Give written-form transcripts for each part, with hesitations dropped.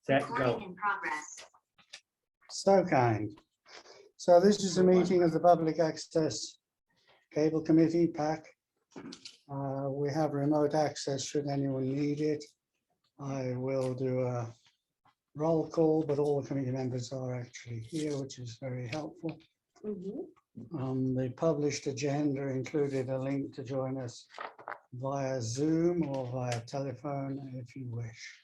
Set, Recording go. in progress. So kind. So this is a meeting of the Public Access Cable Committee, Pacc. We have remote access should anyone need it. I will do a roll call, but all the committee members are actually here, which is very helpful. The published agenda included a link to join us via Zoom or via telephone if you wish.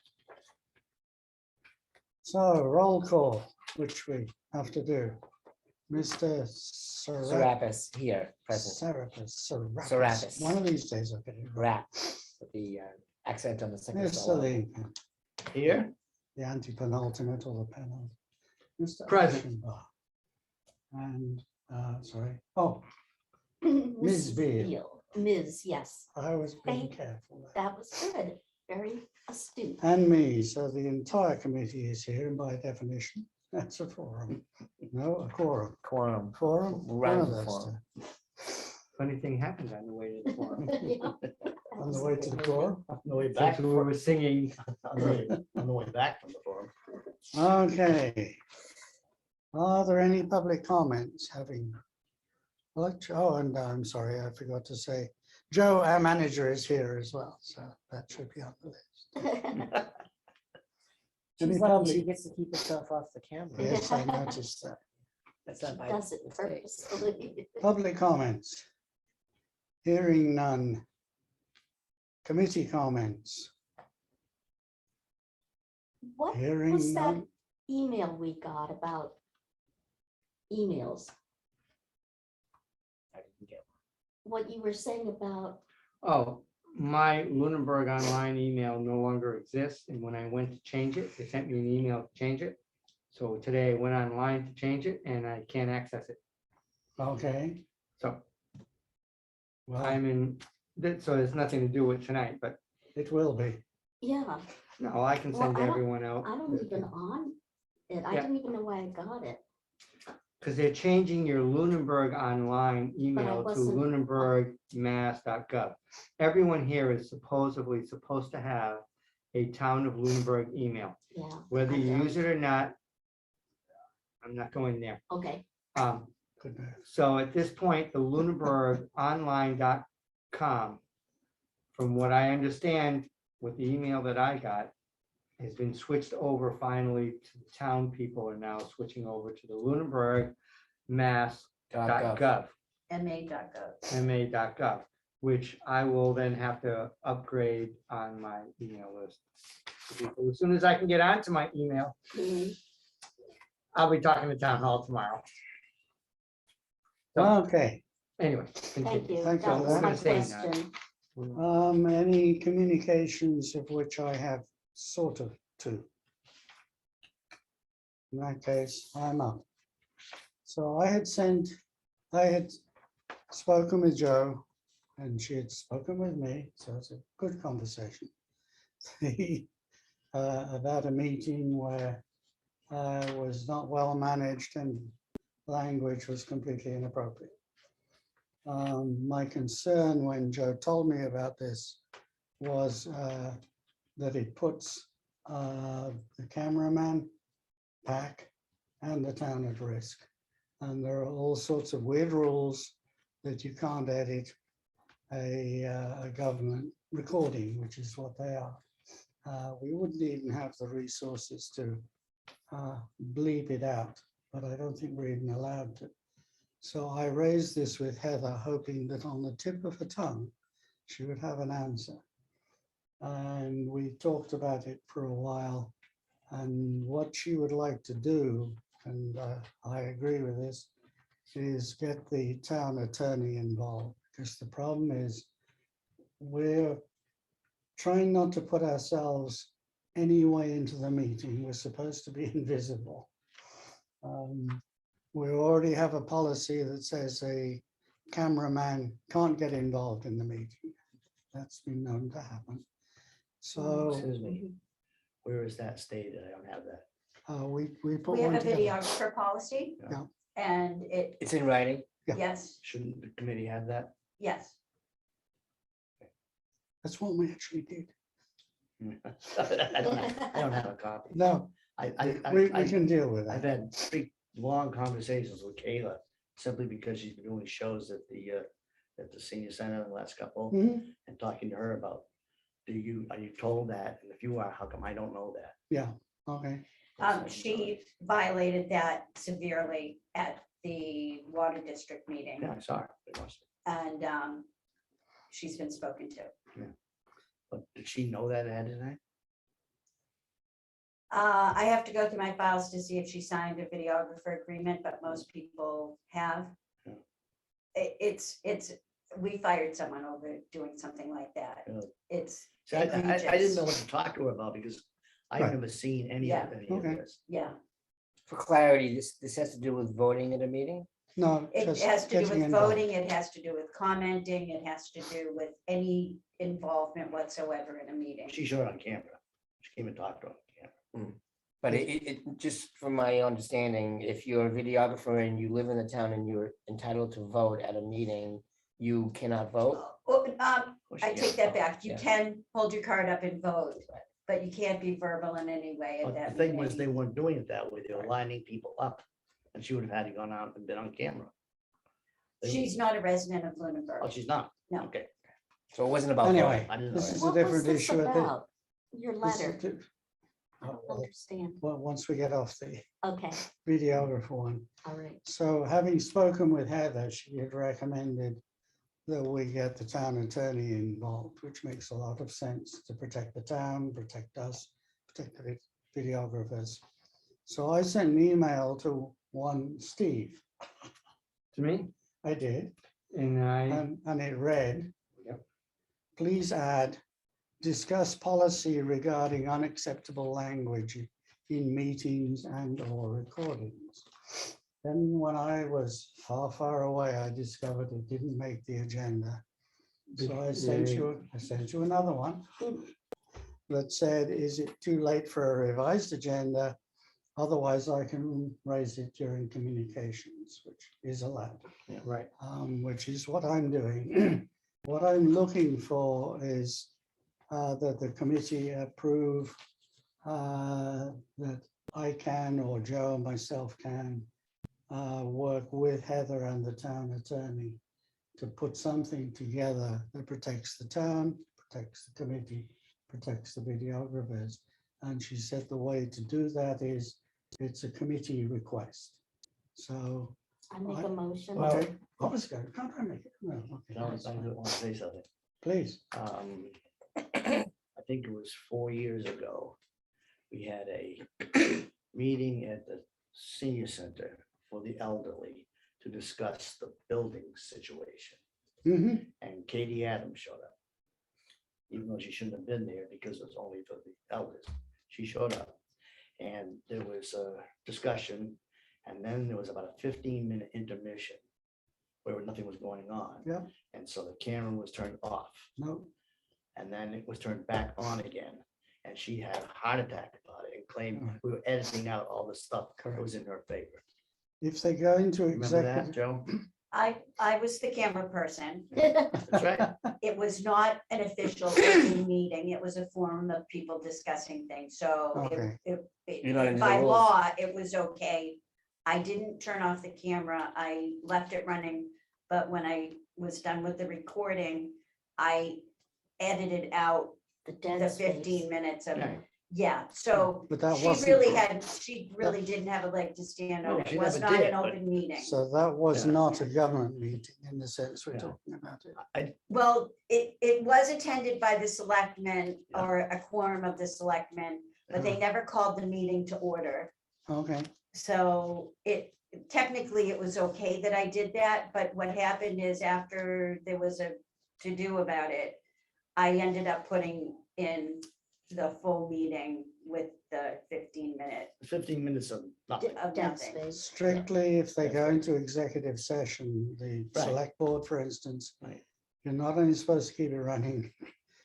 So roll call, which we have to do. Mr. Serapis here, present. Serapis. One of these days I'll get it right. Rap, with the accent on the second Mr. syllable. Lincoln, Here, the anti-penultimate or the penultimate. Mr. Present. Ashenbach. And, sorry, oh, Ms. Beal. Ms., yes, I was being Thank- careful there. that was good, very astute. And me, so the entire committee is here, and by definition, that's a forum. No, a quorum. Quorum. Quorum? Right, One of those quorum. two. funny thing happened on the way to the forum. On the way to the quorum. On the way back, Since we were singing, on the way back from the forum. Okay. Are there any public comments having? Oh, and I'm sorry, I forgot to say, Joe, our manager, is here as well, so that should be on the list. Any She's lucky she public? gets to keep herself off the camera. Yes, I noticed that. That's not by Does it mistake. purposefully. Public comments. Hearing none. Committee comments. What Hearing was that none. email we got about emails? I didn't get What you were saying about, oh, my Lunenburg online email no longer exists. And when I went to change it, they sent me an email to change it. So today I went online to change it and I can't access it. Okay, So well, I'm in, so there's nothing to do with tonight, but it will be. yeah, no, I can Well, send I don't- everyone out. I don't even on it. I Yeah. didn't even know why I got it. Because they're changing your Lunenburg online email to wasn't- lunenburgmass.gov. Everyone here is supposedly supposed to have a town of Lunenburg email, Yeah. whether I you don't. use it or not. I'm not going there. Okay, Good news. So at this point, the lunenburgonline.com, from what I understand with the email that I got, has been switched over finally to the town people are now switching over to the lunenburgmass.gov. ma.gov. ma.gov, which I will then have to upgrade on my email list. As soon as I can get onto my email, I'll be talking to town hall tomorrow. So Okay, anyway. Thank continue. you. Thank you. That was my We're saying that. question. any communications of which I have sort of two? In that case, I'm up. So I had spoken with Jo and she had spoken with me, so it's a good conversation. About a meeting where was not well managed and language was completely inappropriate. My concern when Jo told me about this was that it puts the cameraman, Pacc, and the town at risk. And there are all sorts of weird rules that you can't edit a government recording, which is what they are. We wouldn't even have the resources to bleep it out, but I don't think we're even allowed to. So I raised this with Heather, hoping that on the tip of her tongue, she would have an answer. And we talked about it for a while. And what she would like to do, and I agree with this, is get the town attorney involved. Because the problem is we're trying not to put ourselves any way into the meeting. We're supposed to be invisible. We already have a policy that says a cameraman can't get involved in the meeting. That's been known to happen. So Excuse me, where is that stated? I don't have that. we put We have one a together. videographer policy. Yeah. And it, It's in writing. Yeah. yes, Shouldn't the committee have that? yes. That's what we actually did. I don't have a copy. No, we I, can deal with I've that. had 3 long conversations with Kayla, simply because she's been doing shows at the senior center in the last couple, Mhm. and talking to her about, are you told that? And if you are, how come I don't know that? Yeah, okay. She violated that severely at the water district meeting, Yeah, I saw her. It must- and she's been spoken to. But did she know that ahead of time? I have to go through my files to see if she signed a videographer agreement, but most people have. Yeah. It's, we fired someone over doing something like that. Really? It's See, I didn't know egregious. what to talk to her about, because I've Right. never seen any Yeah. of Okay. this. Yeah, For clarity, this has to do with voting at a meeting? No, it just has to do getting with involved. voting, it has to do with commenting, it has to do with any involvement whatsoever in a meeting. She showed it on camera. She came and talked to her on camera. But just from my understanding, if you're a videographer and you live in the town and you're entitled to vote at a meeting, you cannot vote? Oh, Well, she I take can't that vote. back. You Yeah. can hold your card up and vote, but you can't be verbal in any way But at the that thing was, meeting. they weren't doing it that way. They were lining people up, and she would have had to gone out and been on camera. They- She's not a resident of Lunenburg. Oh, she's not? No. Okay. So it wasn't about Anyway, voting. I didn't know this that. is a What was different this issue. about? Your This is letter, di- I don't well, understand. once we get off the Okay, videographer one. all right. So having spoken with Heather, she had recommended that we get the town attorney involved, which makes a lot of sense to protect the town, protect us, protect the videographers. So I sent an email to one Steve. To me, I did, and and it read, Yep. please add, discuss policy regarding unacceptable language in meetings and or recordings. Then when I was far, far away, I discovered it didn't make the agenda. So I sent you another one that said, is it too late for a revised agenda? Otherwise, I can raise it during communications, which is allowed, right, which is what I'm doing. What I'm looking for is that the committee approve that I can, or Joe and myself can, work with Heather and the town attorney to put something together that protects the town, protects the committee, protects the videographers. And she said the way to do that is it's a committee request. So, I make a motion. okay, Oscar, can't I make it? No, okay, No, that's I fine. want to say something. Please. I think it was 4 years ago. We had a meeting at the senior center for the elderly to discuss the building situation. Mhm. And Katie Adams showed up. Even though she shouldn't have been there because it's only for the elders. She showed up. And there was a discussion, and then there was about a 15-minute intermission where nothing was going on. Yeah. And so the camera was turned off, No, and then it was turned back on again. And she had a heart attack about it and claimed Right. we were editing out all the stuff that was in her favor. if they go into Remember that, executive, Joe? I was the camera person. That's right. It was not an official open meeting. It was a forum of people discussing things. So Okay. You're not into the by rules. law, it was okay. I didn't turn off the camera. I left it running. But when I was done with the recording, I edited out The dead the space. 15 minutes of, Yeah. yeah. So but that she wasn't. she really didn't have a leg to stand No, on. It she was never not did, an but- open meeting. So that was Yeah. not a government meeting in the sense we're Yeah. talking about it. Well, it was attended by the selectmen Yeah. or a quorum of the selectmen, but they never called the meeting to order. Okay, So technically it was okay that I did that, but what happened is after there was a to-do about it, I ended up putting in the full meeting with the 15-minute 15 minutes of nothing. of Dead nothing. space. strictly if they That's go right. into executive session, the Right. select board, for instance, Right. you're not only supposed to keep it running,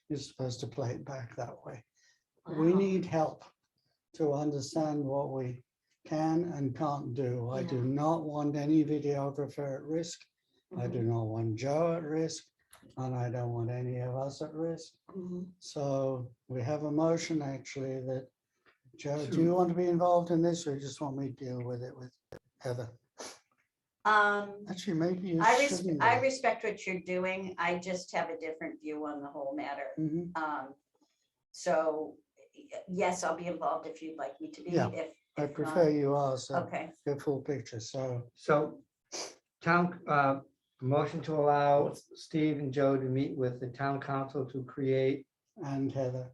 you're supposed to play it back that way. We Wow. need help to understand what we can and can't do. I do Yeah. not want any videographer at risk. I do Mhm. not want Joe at risk. and I don't want any of us at risk. Mhm. So we have a motion actually that, Joe, do you want to be involved in this or you just want me to deal with it with Heather? Actually, maybe you shouldn't. I respect what you're doing. I just have a different view on the whole matter. Mhm. So, yes, I'll be involved if you'd like me to be. Yeah, If I if prefer not, you are, so Okay, get full picture, so. So town, motion to allow Steve and Joe to meet with the town council to create And Heather.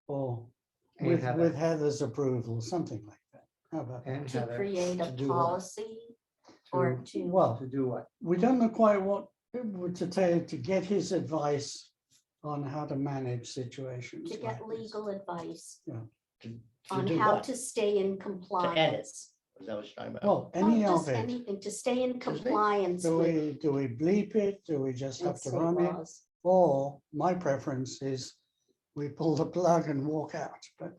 Or And with Heather. Heather's approval, something like that. How about that? and To Heather create to a do what? policy or to, to, Well, to do what? we don't know quite what, to tell, to get his advice on how to manage situations. to like get this. legal advice To on do how what? to stay in compliance. Is that what you're talking about? Well, No, any of just it, anything, to stay in Excuse me? compliance with do we bleep it? Do we just have with to state run it? laws. Or my preference is we pull the plug and walk out, but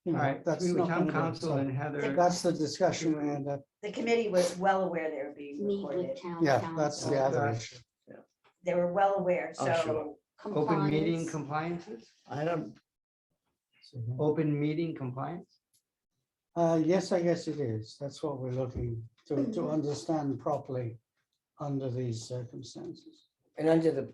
you All know, right, that's between the not. town gonna be- council so and Heather. That's the discussion we end up, the committee was well aware they were being Meet with recorded. town yeah, that's the council. other Okay. issue. They were well aware, Oh, sure. so Open meeting Compliance. compliances, I don't, open meeting compliance? Yes, I guess it is. That's what we're looking to understand properly under these circumstances. And under the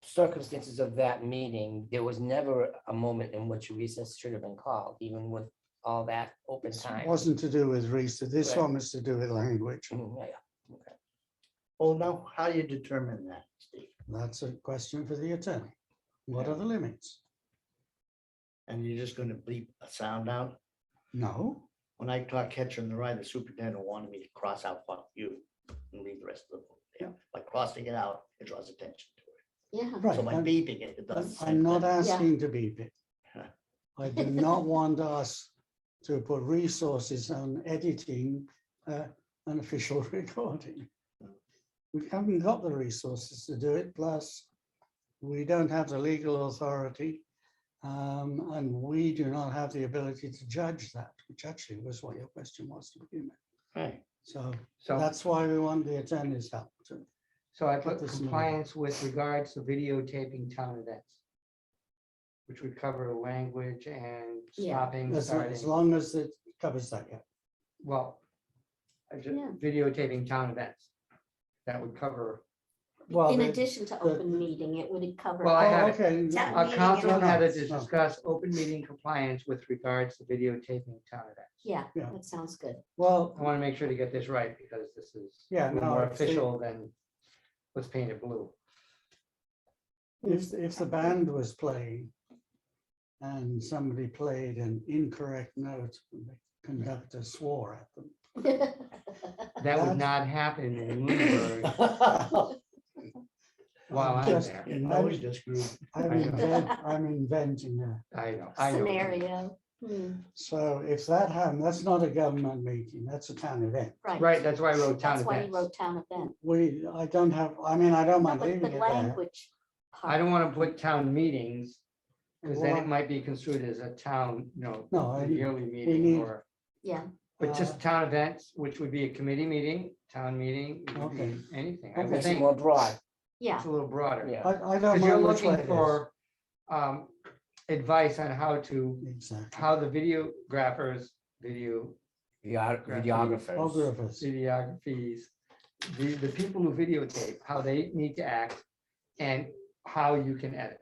circumstances of that meeting, there was never a moment in which a recess should have been called, even with all that open It time. wasn't to do with Risa. This Right. one was to do with language. Mm, yeah, okay. well, now, how do you determine that, Steve? That's a question for the attorney. What are the limits? And you're just gonna bleep a sound out? No, When I taught catcher in the rye, the superintendent wanted me to cross out "fuck you" and leave the rest of the book there. By crossing it out, it draws attention to it. Yeah, right. So by I'm- beeping it, it does. the I'm same not thing. asking to beep it. I do not want us to put resources on editing an official recording. We haven't got the resources to do it, plus we don't have the legal authority. And we do not have the ability to judge that, which actually was what your question was to begin with. Right. So So, that's why we want the attorney's help to. so I put this in compliance with regards to videotaping town events, which would cover language and Yeah. stopping, As starting, long as it covers that, yeah. well, Yeah. videotaping town events. That would cover, Well, in the- addition to open meeting, it would cover. Well, I Oh, had it. okay. Town our meeting council and had to events. discuss open meeting compliance with regards to videotaping town events. Yeah, Yeah. that sounds good. Well, I want to make sure to get this right because this is a Yeah, little no, more it's the- official than what's painted blue. if the band was playing and somebody played an incorrect note, and the conductor swore at them. That would That's- not happen in Lunenburg while I'm Just- there. Your nose just grew. I'm inventing that. I know, I know. Scenario. Hmm, So if that happened, that's not a government meeting, that's a town event. Right. Right, that's why I wrote town That's why he events. wrote town event. I don't have, I mean, I don't No, mind but leaving the it there. language. I don't want to put town meetings, because then Well, it might be construed as a town, No, a yearly need- meeting or, Yeah, but just town events, which would be a committee meeting, town meeting, it would be Okay. anything. I would Okay. Makes it think more broad, yeah. it's a little broader. yeah. I don't Because you're mind which way looking it is. for advice on how to, Exactly. how the videographers, Videographers. Photographers. videographies, the people who videotape, how they need to act and how you can edit.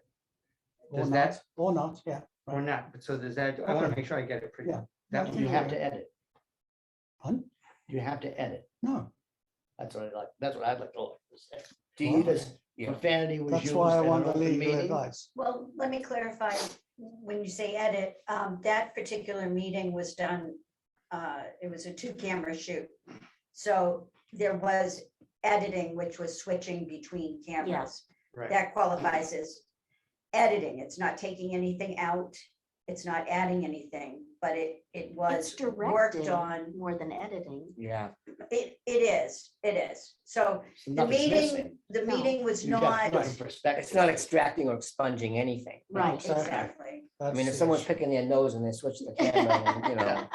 Or Does not, that, or not, yeah. or not, but so does that, I want to Okay. make sure I get it pretty. Yeah. That would You be have to edit. Pardon? You have to edit. No, That's what I like. That's what I'd like to say. Do you, Because yeah. profanity was that's used why I in an want the open legal meeting. advice. Well, let me clarify, when you say edit, that particular meeting was done, it was a 2-camera shoot. So there was editing, which was switching between cameras. Right. That qualifies as editing. It's not taking anything out. It's not adding anything, but it It's was worked directed on. more than editing. Yeah, It is. So So the nothing's meeting, missing. the No. meeting was You got not, different perspectives. it's not extracting or expunging anything. Right. Exactly. exactly. I mean, if That's someone's the issue. picking their nose and they switch the camera, and, you know,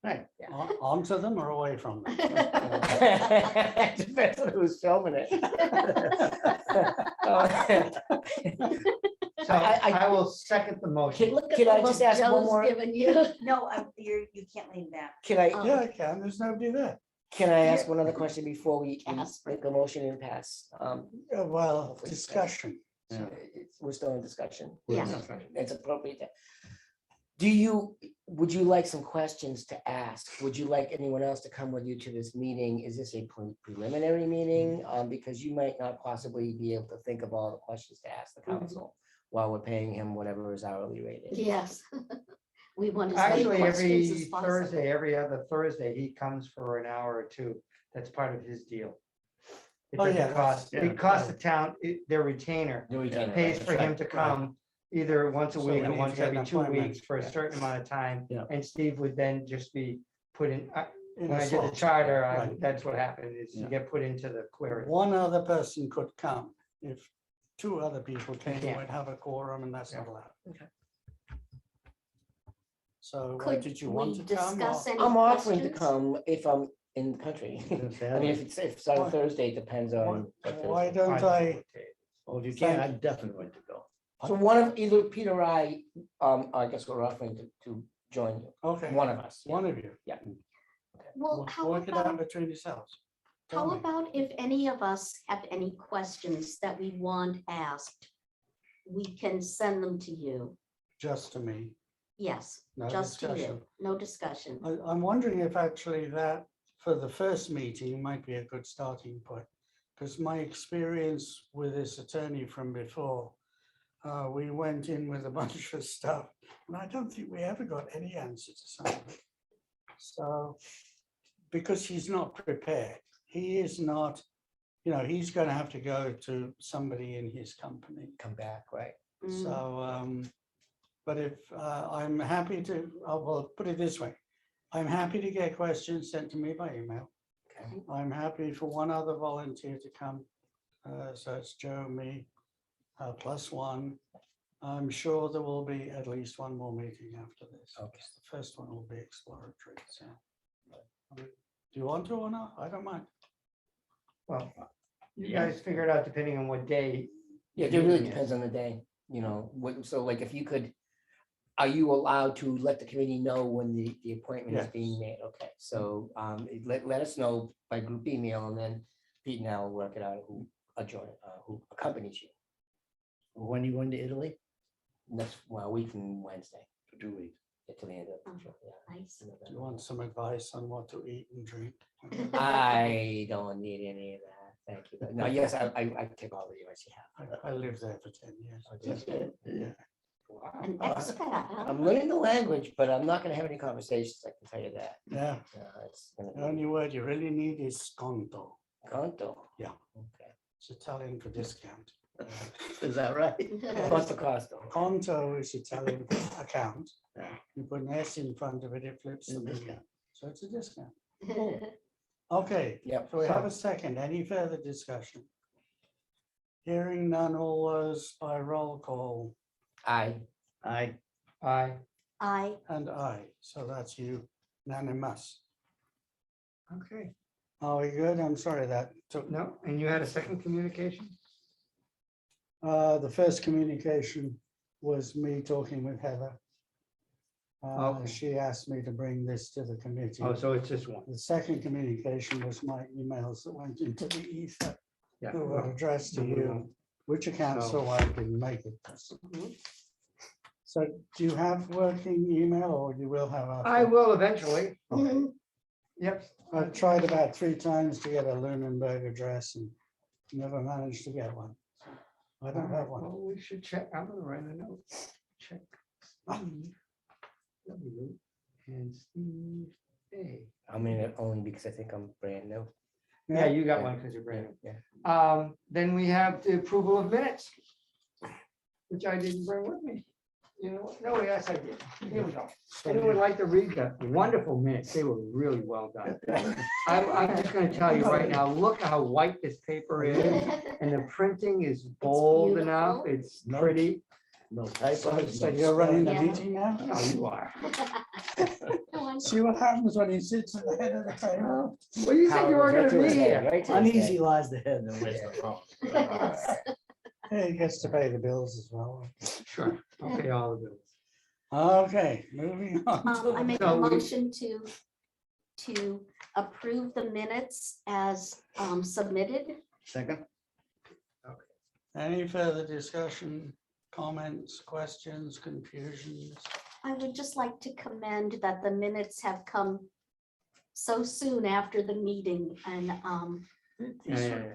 Right. Yeah, Onto them or away from them? Depends on who's filming it. So I will second the motion. Can can I just ask one more? Giving you. No, you can't lean back. Can I, Oh. Yeah, I can. There's nobody there. can I ask one other question before we Casper. make a motion and pass? Well, discussion. We're still in discussion. Yeah. It's appropriate. Do you, would you like some questions to ask? Would you like anyone else to come with you to this meeting? Is this a preliminary meeting? Because you might not possibly be able to think of all the questions to ask the council while we're paying him whatever his hourly rate is. Yes. We want as many Actually, questions as every possible. Thursday, every other Thursday, he comes for an hour or two. That's part of his deal. It Oh, doesn't yeah, cost, that's- it costs the town, their retainer No, we can't. pays for him to come either once a So week we or need to once get an every 2 appointment. weeks for a certain amount of time. Yeah. And Steve would then just be put in, In when a I did the slot. charter, Right. that's what happened, is you Yeah. get put into the query. One other person could come. If two other people came, can't. we'd have a quorum and that's not allowed. Okay. So why Could did you we want to come? discuss or- any I'm offering to questions? come if I'm in the country. I mean, if it's on Why- Thursday, it depends on. what Why Thursday. don't I, Well, if you can, I'm definitely going to go. So one of either Peter or I guess we're offering to join you, okay, one of us. yeah. one of you. Well, how Work it out about, between yourselves. how Tell me. about if any of us have any questions that we want asked, we can send them to you. Just to me, Yes, no just to discussion. you, no discussion. I'm wondering if actually that for the first meeting might be a good starting point. Because my experience with this attorney from before, we went in with a bunch of stuff and I don't think we ever got any answer to some of it. So, because he's not prepared, he is not, he's going to have to go to somebody in his company. Come back, right? Mm. So, but if I'm happy to, well, put it this way, I'm happy to get questions sent to me by email. Okay. I'm happy for one other volunteer to come. So it's Joe, me, plus one. I'm sure there will be at least one more meeting after this. Okay. The first one will be exploratory. So, do you want to or not? I don't mind. Well, you Yeah. guys figure it out depending on what day. Yeah, it really depends on the day, so like if you could, are you allowed to let the committee know when the appointment is Yes. being made? Okay, so let us know by group email and then Pete and I will work it out who accompanies you. When are you going to Italy? Next, week from Wednesday, For 2 weeks. get to the end of Oh. yeah. Nice. Do you want some advice on what to eat and drink? I don't need any of that, thank you. No, yes, I take all the advice you have. I lived there for 10 years. Yeah. An expat, huh? I'm learning the language, but I'm not gonna have any conversations, I can tell you that. Yeah, It's gonna the be only word you really need is sconto. conto. Yeah. Okay. It's Italian for discount. Is that right? Conto costo. Conto is Italian for account. Yeah. You put an S in front of it, it flips It's the a B. discount. So it's a discount. Okay, Yep. so we have a second. Any further discussion? Hearing none, all those by roll call I, I, Aye. I, and I. So that's unanimous. Okay, Are we good? I'm sorry that took. no, and you had a second communication? The first communication was me talking with Heather. Okay. She asked me to bring this to the committee. Oh, so it's just one. The second communication was my emails that went into the ether Yeah. that were addressed to Mhm. you, which accounts so I didn't make it. So do you have working email or you will have? after? I will eventually. Okay. Yep. I've tried about 3 times to get a Lunenburg address and never managed to get one. I don't have one. Well, we should check. I'm gonna write a note. Check. Steve W. And Steve A. I'm in it only because I think I'm brand new. Yeah, you got one because you're brand new. Yeah. Then we have the approval of minutes, which I didn't bring with me. You know, what? No, yes, I did. Here we go. Anyone like to read the wonderful minutes? They were really well done. I'm just gonna tell you right now, look how white this paper is, and the printing is bold enough. beautiful. It's pretty. no typos. So no you're running the Yeah. meeting now? No, you are. No, I'm- See what happens when he sits at the head of the table. Well, you said you weren't Right to gonna his be head, here. right to his Uneasy head. lies the head that wears the throne. Yeah, he gets to pay the bills as well. Sure, okay, all of it. Okay, moving on. I make So a we- motion to approve the minutes as submitted. Second, Any further discussion, comments, questions, confusions? I would just like to commend that the minutes have come so soon after the meeting, and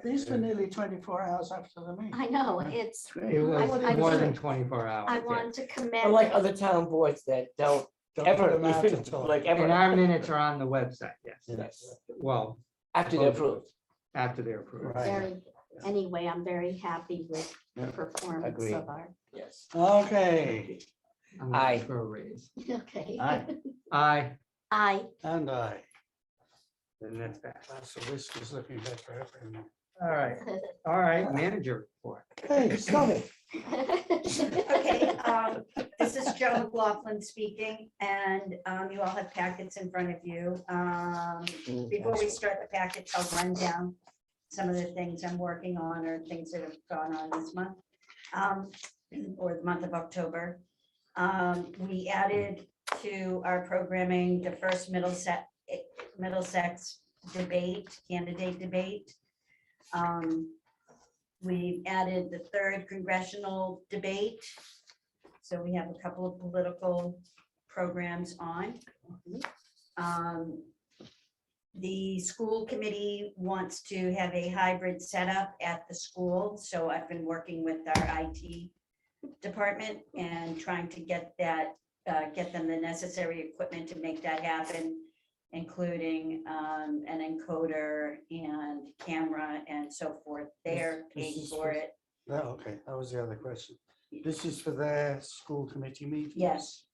These were nearly 24 hours after the meeting. I know it's, It was I more do. than 24 hours. I yeah. want to commend. Unlike other town boards that don't Don't ever, put them out even, at all. like ever. And our minutes are on the website, yes. Yes, Well, after they're approved. after they're approved. Right. Very, anyway, I'm very happy with the performance Agreed. of our, Yes. Okay, I'm Aye. looking for a raise. okay. aye, Aye, I, and I. and that's that. That's the whiskey's looking better every month. All right, manager report. Hey, stop it. Okay, this is Joe McLaughlin speaking, and you all have packets in front of you. Before we start the packets, I'll run down some of the things I'm working on or things that have gone on this month, or the month of October. We added to our programming the first Middlesex debate, candidate debate. We've added the third congressional debate. So we have a couple of political programs on. The school committee wants to have a hybrid setup at the school. So I've been working with our IT department and trying to get that, get them the necessary equipment to make that happen, including an encoder and camera and so forth. They're This paying is for it. Oh, okay, that was the other question. This is for their school committee meetings? Yes,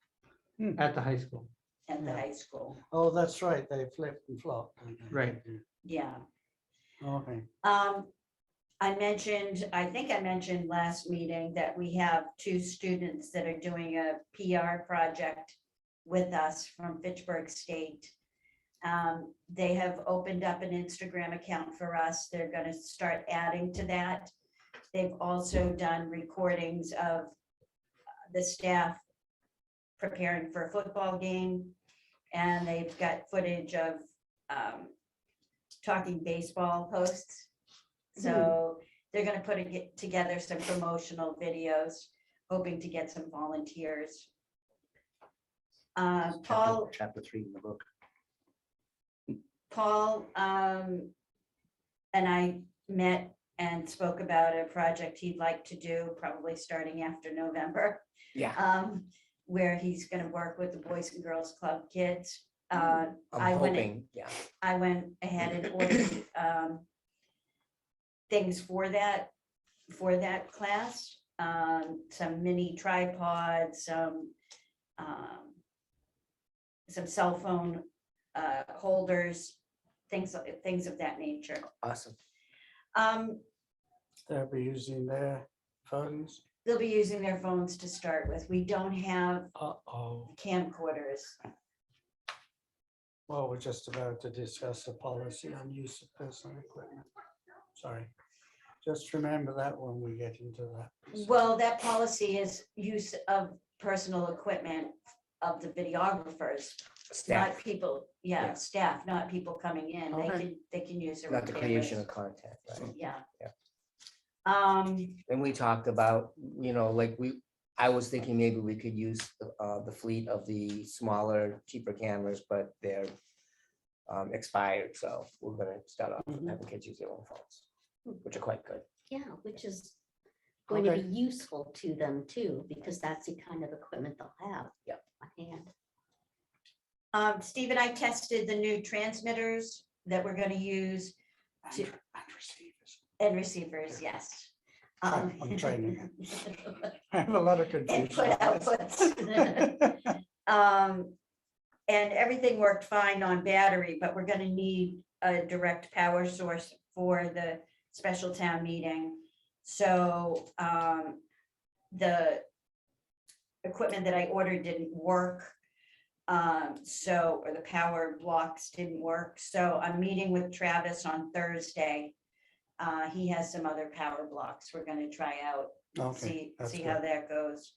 At the high school. at the Yeah. high school. Oh, that's right, they flipped and flopped. don't they? Right. Yeah. Okay, I mentioned, I think I mentioned last meeting that we have two students that are doing a PR project with us from Fitchburg State. They have opened up an Instagram account for us. They're going to start adding to that. They've also done recordings of the staff preparing for a football game. And they've got footage of talking baseball posts. So they're going to get together some promotional videos, hoping to get some volunteers. Paul chapter 3 in the book. Paul and I met and spoke about a project he'd like to do, probably starting after November, Yeah, where he's going to work with the Boys and Girls Club kids. I'm I went, hoping, yeah. I went ahead and ordered things for that class, some mini tripods, some cell phone holders, things of that nature. Awesome. they'll be using their phones. They'll be using their phones to start with. We don't have Uh-oh, camcorders. well, we're just about to discuss a policy on use of personal equipment. Sorry, just remember that when we get into that. Well, that policy is use of personal equipment of the videographers, Staff, not people, Yeah. staff, not people coming in. Okay. They can use their. not own the creation cameras. of content, right? Yeah. Yeah. Um, And we talked about, like I was thinking maybe we could use the fleet of the smaller, cheaper cameras, but they're expired, so we're gonna start off Mhm. having kids use their own phones, which are quite good. yeah, which is going to be Okay. useful to them too, because that's the kind of equipment they'll have. Yep. On hand. Steve and I tested the new transmitters that we're gonna use And receivers. and receivers, yes. I'm training. I have a lot of confusion. Input, on this. outputs. And everything worked fine on battery, but we're gonna need a direct power source for the special town meeting. So the equipment that I ordered didn't work. So, or the power blocks didn't work. So I'm meeting with Travis on Thursday. He has some other power blocks we're gonna try out, Okay, that's see how good. that goes.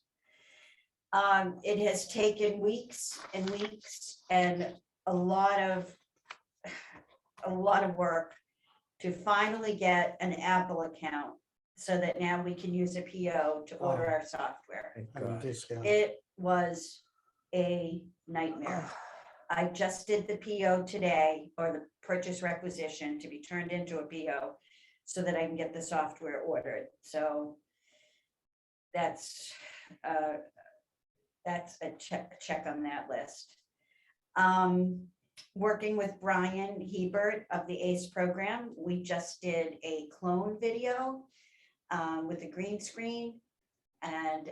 It has taken weeks and weeks and a lot of work to finally get an Apple account so that now we can use a PO to order Oh. our software. And discount. It was a nightmare. I just did the PO today, or the purchase requisition to be turned into a PO so that I can get the software ordered. So that's a check on that list. Working with Brian Hebert of the ACE program, we just did a clone video with a green screen. And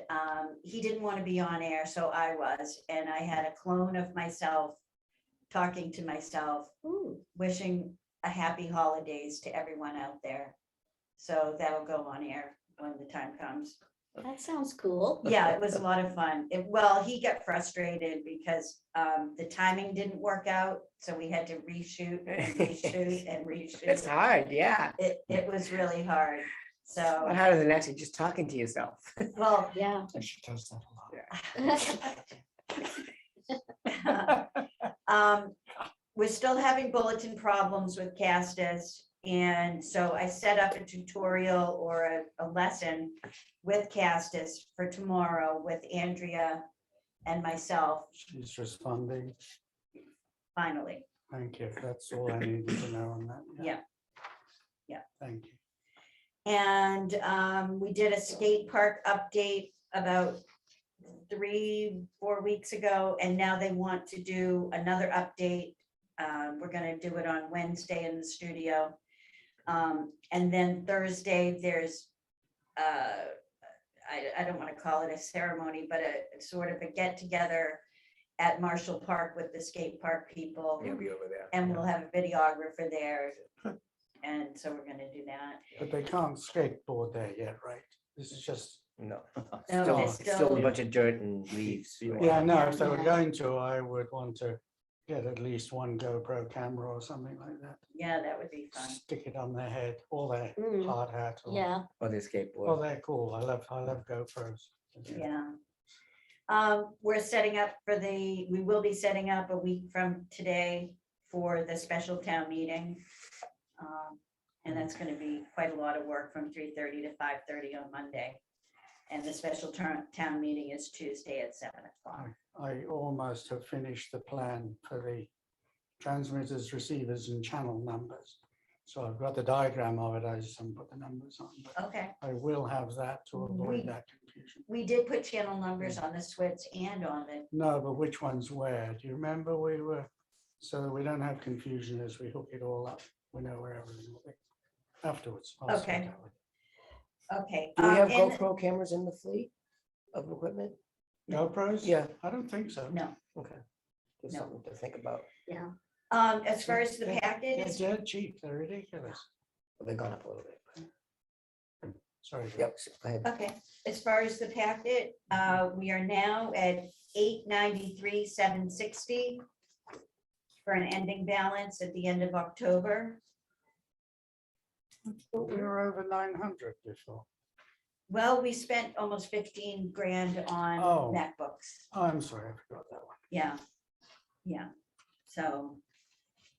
he didn't want to be on air, so I was, and I had a clone of myself talking to myself, wishing a happy holidays to everyone out there. So that'll go on air when the time comes. That sounds cool. Yeah, it was a lot of fun. Well, he got frustrated because the timing didn't work out, so we had to reshoot and reshoot and reshoot. It's hard, yeah. It was really hard. A lot So, harder than actually just talking to yourself. well, Yeah. She does that a lot. We're still having bulletin problems with Castus. And so I set up a tutorial or a lesson with Castus for tomorrow with Andrea and myself, She's responding. finally. Thank you. That's all I needed to know on that. Yeah. Yeah. Thank you. And we did a skate park update about 3-4 weeks ago, and now they want to do another update. We're gonna do it on Wednesday in the studio. And then Thursday, there's, I don't want to call it a ceremony, but a sort of a get together at Marshall Park with the skate park people. He'll be over there. And we'll have a videographer there. And so we're gonna do that. But they can't skateboard there yet, right? This is just, No. No, Still, it's still still- a bunch of dirt and leaves. yeah, no, if they were Yeah. going to, I would want to get at least one GoPro camera or something like that. Yeah, that would be fun. Stick it on their head or their Mm. hard hat. Or, Yeah. Or the Oh, skateboard. they're cool. I love GoPros. Yeah. We're setting up we will be setting up a week from today for the special town meeting. And that's gonna be quite a lot of work from 3:30 to 5:30 on Monday. And the special town meeting is Tuesday at 7:00. I almost have finished the plan for the transmitters, receivers and channel numbers. So I've got the diagram of it. I just haven't put the numbers on, but Okay, I will have that to avoid that confusion. we did put channel numbers on the switch and on the, No, but which one's where? Do you remember so that we don't have confusion as we hook it all up? We know where everything will be afterwards. I'll sort Okay. that with okay. Do we have and- GoPro cameras in the fleet of equipment? you. GoPros? Yeah. I don't think so. No, Okay. Just No. something to think about. as far as the They're package, dead cheap. They're ridiculous. They've gone up a little bit. Sorry. Joe. Yep, go ahead. okay, as far as the packet, we are now at 893,760 for an ending balance at the end of October. But we were over 900 before. Well, we spent almost 15 grand on Oh. MacBooks. Oh, I'm sorry, I forgot that one. Yeah, yeah. So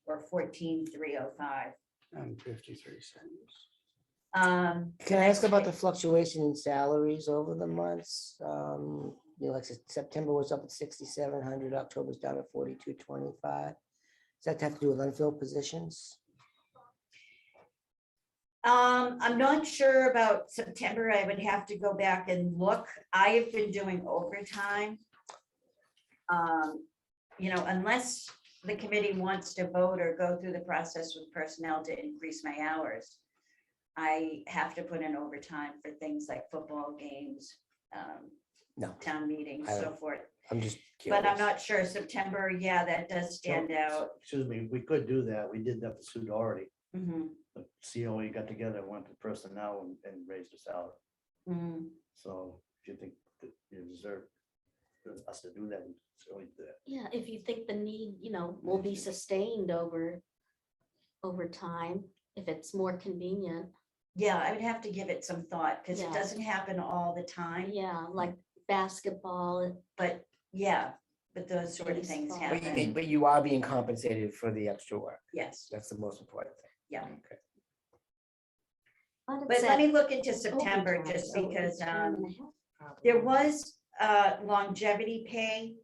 we're 14,305. And 53 cents. Can I ask about the fluctuation in salaries over the months? You know, like September was up at 6,700, October's down at 4,225. Does that have to do with unfilled positions? I'm not sure about September. I would have to go back and look. I have been doing overtime. You know, unless the committee wants to vote or go through the process with personnel to increase my hours, I have to put in overtime for things like football games, No, town meetings, I so don't- forth. I'm just But I'm curious. not sure. September, yeah, that does stand out. Excuse me, we could do that. We did that for Sue Doherty. Mhm, The COE got together, and went to personnel and raised the salary. mhm. So if you think that you deserve for us to do that, we certainly do that. Yeah, if you think the need, will be sustained over time, if it's more convenient. Yeah, I would have to give it some thought, because it Yeah. doesn't happen all the time, Yeah, like basketball. but yeah, but those sort of things Baseball. happen, But you are being compensated for the extra work. yes, That's the most important thing. yeah. Okay. But let me look into September, just because there was longevity pay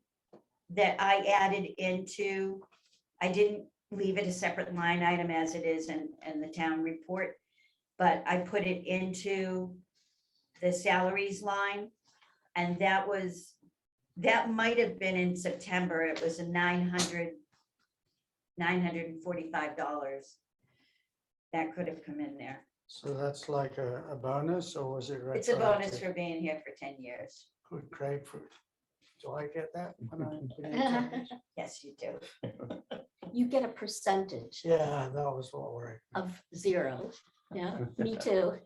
that I added into, I didn't leave it a separate line item as it is in the town report, but I put it into the salaries line. And that might have been in September. It was a $945. That could have come in there. So that's like a bonus, or was it? It's a bonus retroactive? for being here for 10 years. Good grapefruit. Do I get that? when I begin to- Yes, you do. You get a percentage Yeah, that was what worried. of 0. Yeah, me too.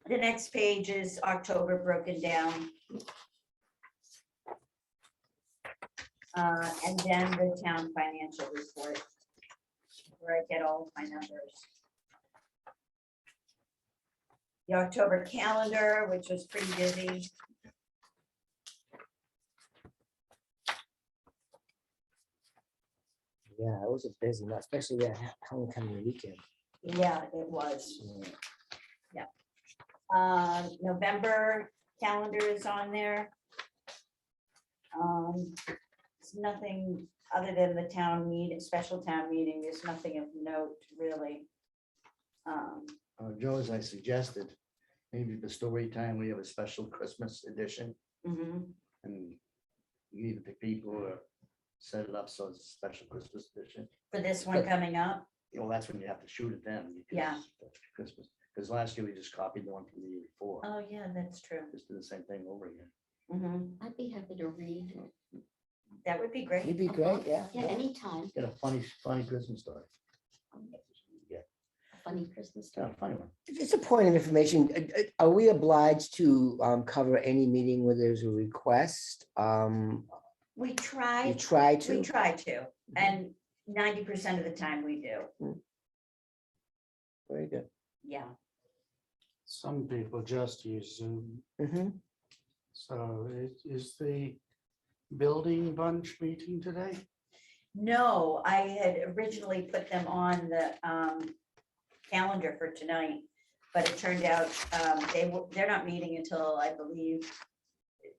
The next page is October broken down. And then the town financial report, where I get all of my numbers. The October calendar, which was pretty busy. Yeah, it was a busy month, especially that homecoming weekend. Yeah, it was. Yeah. November calendar is on there. It's nothing other than the town meeting, special town meeting. There's nothing of note, really. Joe, as I suggested, maybe the story time, we have a special Christmas edition, Mhm. and you give it to people or set it up so it's a special Christmas edition. For this one coming up, That's when you have to shoot it then. because Yeah. that's Christmas, because last year we just copied the one from the year before, oh yeah, that's true. just do the same thing over again. Mhm. I'd be happy to read. That would be great. You'd be great, yeah. Yeah, anytime. Get a funny Christmas story. Yeah, A funny Christmas yeah, story. a funny one. Just a point of information, are we obliged to cover any meeting where there's a request? We You try, try we to? try to, and 90% of the time we do. Very good. Yeah. Some people just use Zoom. Mhm. So is the building bunch meeting today? No, I had originally put them on the calendar for tonight, but it turned out they're not meeting until, I believe,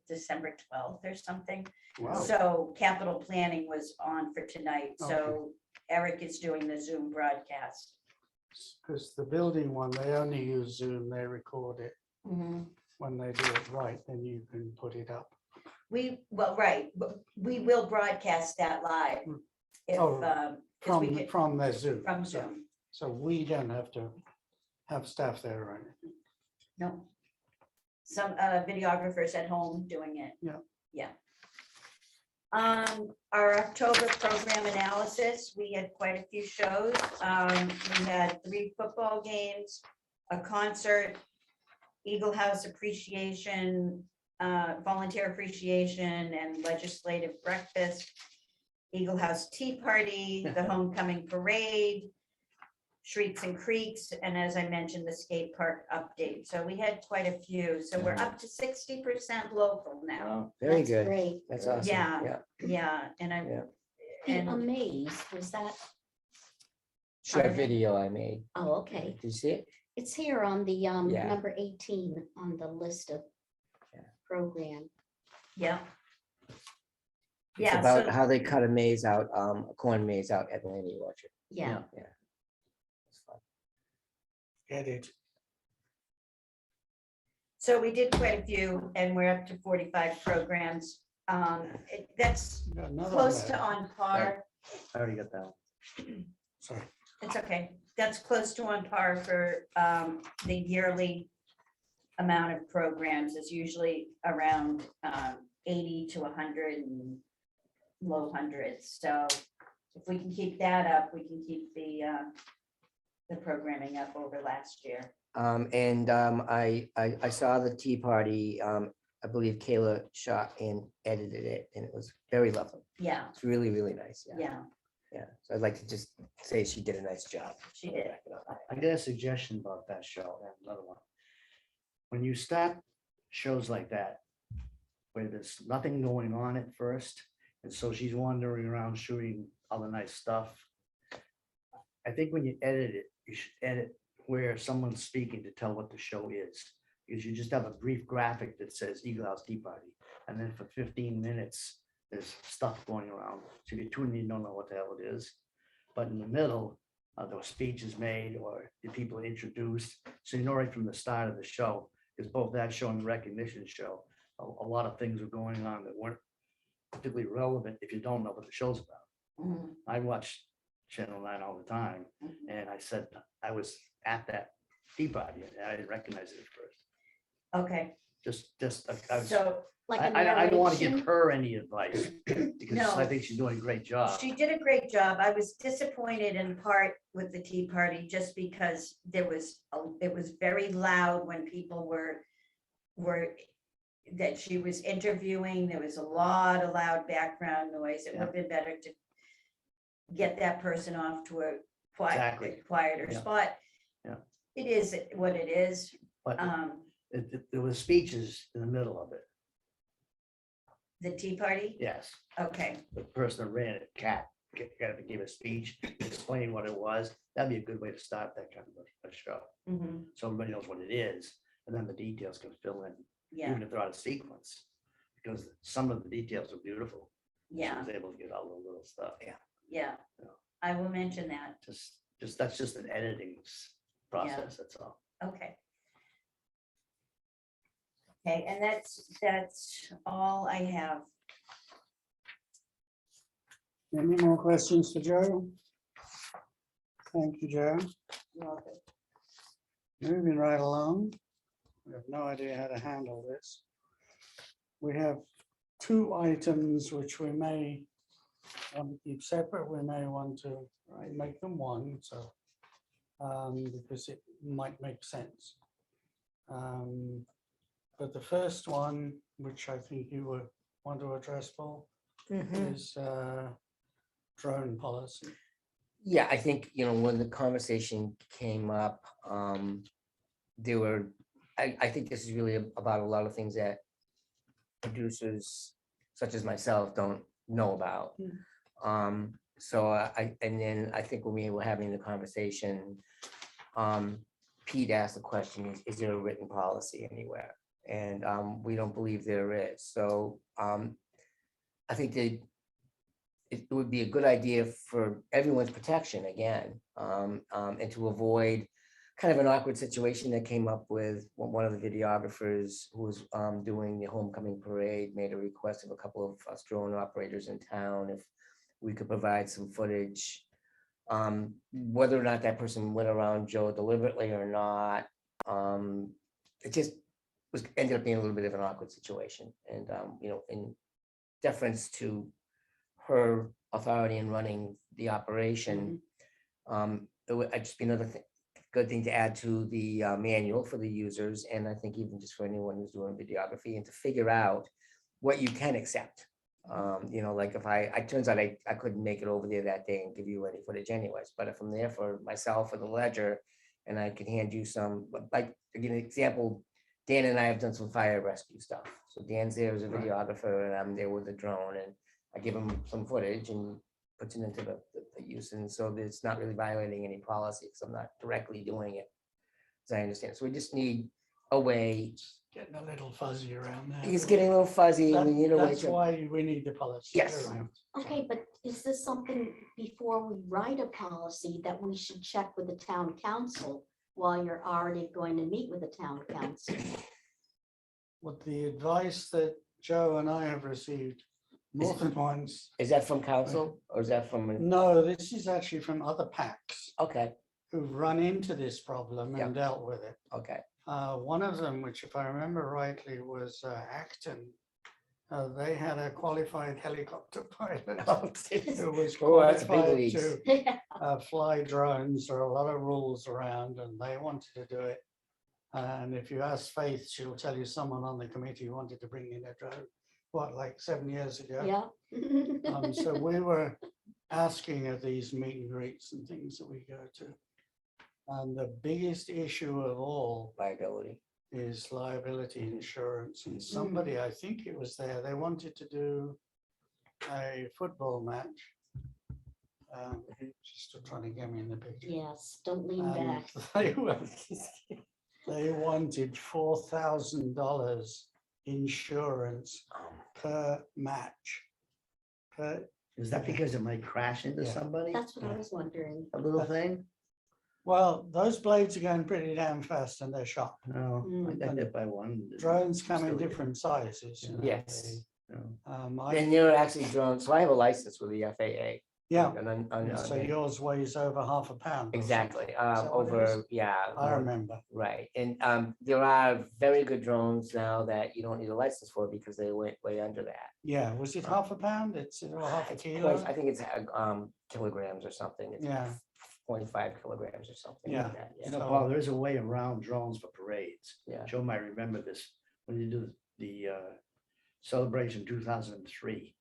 December 12th or something. Wow. So capital planning was on for tonight, so Eric is doing the Zoom broadcast. Because the building one, they only use Zoom, they record it. Mhm. When they do it right, then you can put it up. Right, we will broadcast that live. If, Oh, 'cause we get- From their Zoom. From So- Zoom, So we don't have to have staff there or anything. no. Some videographers at home doing it. Yeah. Yeah. Our October program analysis, we had quite a few shows. We had 3 football games, a concert, Eagle House appreciation, volunteer appreciation and legislative breakfast, Eagle House Tea Party, the homecoming parade, Shrieks and Creeks, and as I mentioned, the skate park update. So we had quite a few. So we're up to 60% local now. Wow. Very That's good. Great. That's awesome. Yeah. Yeah, and Yeah. The and Amaze, was that? Short Pardon? video I made. Oh, okay. Did you see it? It's here on the Yeah. number 18 on the list of Yeah. program. yeah. It's Yeah, about so, how they cut a maze out, a corn maze out at the Laney Orchard. Yeah. It's fun. Get it? so we did quite a few and we're up to 45 programs. That's You got another one close to there. on par. I already got that one. Sorry. It's okay. That's close to on par for the yearly amount of programs is usually around 80 to 100 and low hundreds. So if we can keep that up, we can keep the programming up over last year. I saw the Tea Party I believe Kayla shot and edited it, and it was very lovely. Yeah, It's really, really nice. Yeah. yeah, Yeah. So I'd like to just say she did a nice job. she did. I got a suggestion about that show, and another one. When you start shows like that, where there's nothing going on at first, and so she's wandering around shooting all the nice stuff. I think when you edit it, you should edit where someone's speaking to tell what the show is. Because you just have a brief graphic that says Eagle House Tea Party, and then for 15 minutes, there's stuff going around. So if you tune in, you don't know what the hell it is. But in the middle, there were speeches made or the people introduced. So you know right from the start of the show, because both that show and the recognition show, a lot of things were going on that weren't particularly relevant if you don't know what the show's about. Mhm, I watch Channel 9 all the time, mhm. and I said I was at that tea party, and I didn't recognize it at first. Okay, I was, so Like a I don't want to give narration? her any advice, because I No. think she's doing a great job. she did a great job. I was disappointed in part with the Tea Party just because it was very loud when people were that she was interviewing. There was a lot of loud background noise. It would have been better to get that person off to a Exactly. quieter Yeah. spot. Yeah. It is what it is. But Um, there was speeches in the middle of it, the Tea Party, yes. okay, The person that ran it, Kat, gave a speech, explain what it was. That'd be a good way to start that kind of a show. mhm, So everybody knows what it is, and then the details can fill in, yeah, even if they're out of sequence. Because some of the details are beautiful. She yeah, was able to get all the little stuff. Yeah. yeah. Yeah. I will mention that, That's just an editing process, that's all. okay. Okay, and that's all I have. Any more questions for Joe? Thank you, Joe. Moving right along. We have no idea how to handle this. We have two items which we may want to keep separate. We may want to make them one, so because it might make sense. But the first one, which I think you would want to address, Paul, is drone policy. Yeah, I think, when the conversation came up, there were, I think this is really about a lot of things that producers such as myself don't know about. So and then I think when we were having the conversation, Pete asked the question, is there a written policy anywhere? And we don't believe there is. So I think that it would be a good idea for everyone's protection again, and to avoid kind of an awkward situation that came up with one of the videographers who was doing the homecoming parade, made a request of a couple of us drone operators in town if we could provide some footage. Whether or not that person went around Joe deliberately or not, it just ended up being a little bit of an awkward situation. And in deference to her authority in running the operation, it would just be another good thing to add to the manual for the users, and I think even just for anyone who's doing videography, and to figure out what you can accept. Like if it turns out I couldn't make it over there that day and give you any footage anyways, but if I'm there for myself or the ledger, and I can hand you some, like, to give an example, Dan and I have done some fire rescue stuff. So Dan's there as a videographer, and I'm there with the drone, and I give him some footage and puts it into the use. And so it's not really violating any policy because I'm not directly doing it, as I understand. So we just need a way. Getting a little fuzzy around there. It's getting a little fuzzy. I mean, That's why we need the policy. Yes. around. Okay, but is this something before we write a policy that we should check with the town council while you're already going to meet with the town council? With the advice that Joe and I have received more than once. Is that from council or is that from? No, this is actually from other Paccs Okay, who've run into this problem Yeah. and dealt with it. okay. One of them, which if I remember rightly, was Acton. They had a qualified helicopter pilot who was Oh, that's big qualified leagues. to fly drones. There are a lot of rules around, and they wanted to do it. And if you ask Faith, she'll tell you someone on the committee wanted to bring in a drone, what, like 7 years ago? Yeah. So we were asking at these meet and greets and things that we go to. And the biggest issue of all Liability. is liability insurance. And somebody, I think it was there, they wanted to do a football match. Just trying to get me in the picture. Yes, don't lean And back. they wanted $4,000 insurance per match. Is that because it might crash into Yeah. somebody? That's what I was wondering. A little thing? Well, those blades are going pretty damn fast and they're sharp. No, I Mm. got hit by one. Drones come in Still- different sizes. you know, Yes. No. And there are actually drones, so I have a license with the FAA. Yeah, And then, so yours weighs over half a pound. or exactly, something. Is that what it over, is? yeah. I more- remember. Right, and there are very good drones now that you don't need a license for because they went way under that. Yeah, was it half a pound? It's half a It's kilo? quite- I think it's kilograms or something. It's Yeah. 0.5 kilograms or something Yeah. like that, You yeah. know, Paul, there is a way around drones for parades. Yeah. Joe might remember this, when you do the celebration 2003,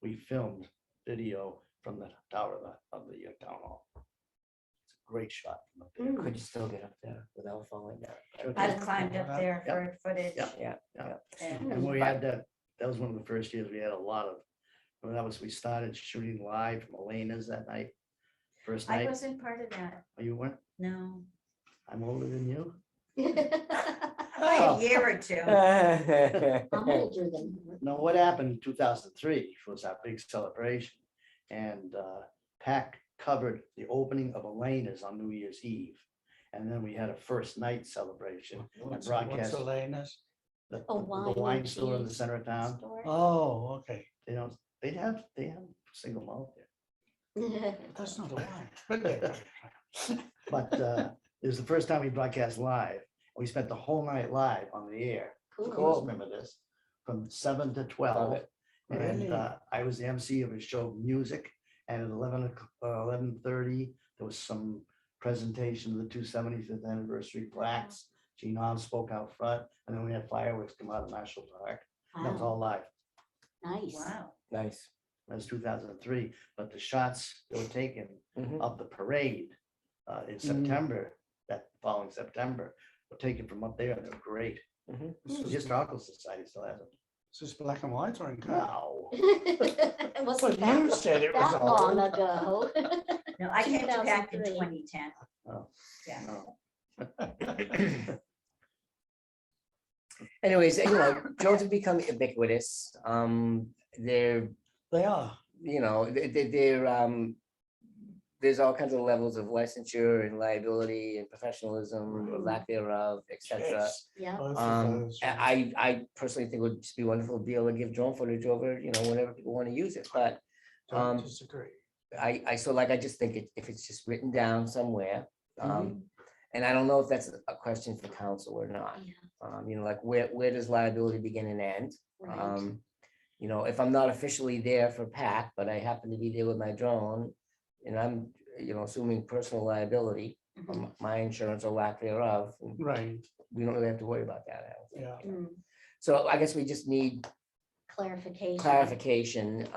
we filmed video from the tower of the town hall. It's a great shot from up there. Could you still get up there without falling down? Sure I've can. climbed up there for footage. Yeah. Yeah, Yeah. Yeah. And when we had that was one of the first years we had a lot of, we started shooting live from Elena's that night. First I night. wasn't part of that, Oh, you weren't? no. I'm older than you. By a year or two. I'm older than you. No, what happened in 2003 was our big celebration. And Pacc covered the opening of Elena's on New Year's Eve. And then we had a first night celebration and What's broadcast Elena's? the A wine the wine and store in the cheese center of town. store. Oh, okay. They don't, they have single malt there. That's not a wine. But it was the first time we broadcast live. We spent the whole night live on the air. Cool. Cool, remember this, from 7 to 12. it. And Really? I was the MC of a show, music, and at 11:30, there was some presentation of the 275th anniversary plaques. Gene Hahn spoke out front, and then we had fireworks come out of National Park. That was Wow, all live. nice. Wow. Nice. That was 2003, but the shots that were taken Mhm. of the parade in September, that following September, were taken from up there, and they were great. Mhm. The Historical Society still has them. Is this black and white or in color? No. It wasn't But you that said it was that long old. ago. No, I came to Pacc in 2003. 2010. Oh, Yeah. no. Anyways, drones have become ubiquitous. They're, They are. there's all kinds of levels of licensure and liability and professionalism or lack thereof, et cetera. Yes, Yeah, both of those. yeah. I personally think it would just be wonderful to be able to give drone footage over, whenever people want to use it, but Don't disagree. I just think if it's just written down somewhere, Mm-hmm. and I don't know if that's a question for council or not. Yeah. Like where does liability begin and end? right. If I'm not officially there for Pacc, but I happen to be there with my drone, and I'm, assuming personal liability, Mhm. my insurance or lack thereof, and Right, we don't really have to worry about that. I don't think. yeah. Mm, So I guess we just need Clarification. clarification.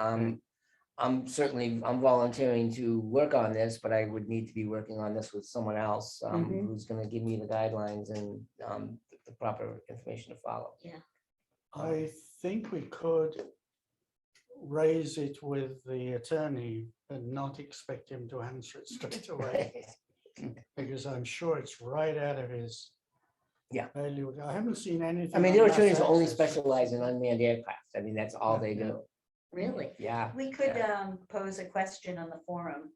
I'm volunteering to work on this, but I would need to be working on this with someone else Mhm. who's gonna give me the guidelines and the proper information to follow. I think we could raise it with the attorney and not expect him to answer it straight away, because I'm sure it's right out of his. Yeah. bailiwick. I haven't seen anything. I mean, on there are mass attorneys who only access. specialize in unmanned aircraft. I mean, that's all they do. Really? Yeah. We could pose a question on the forum.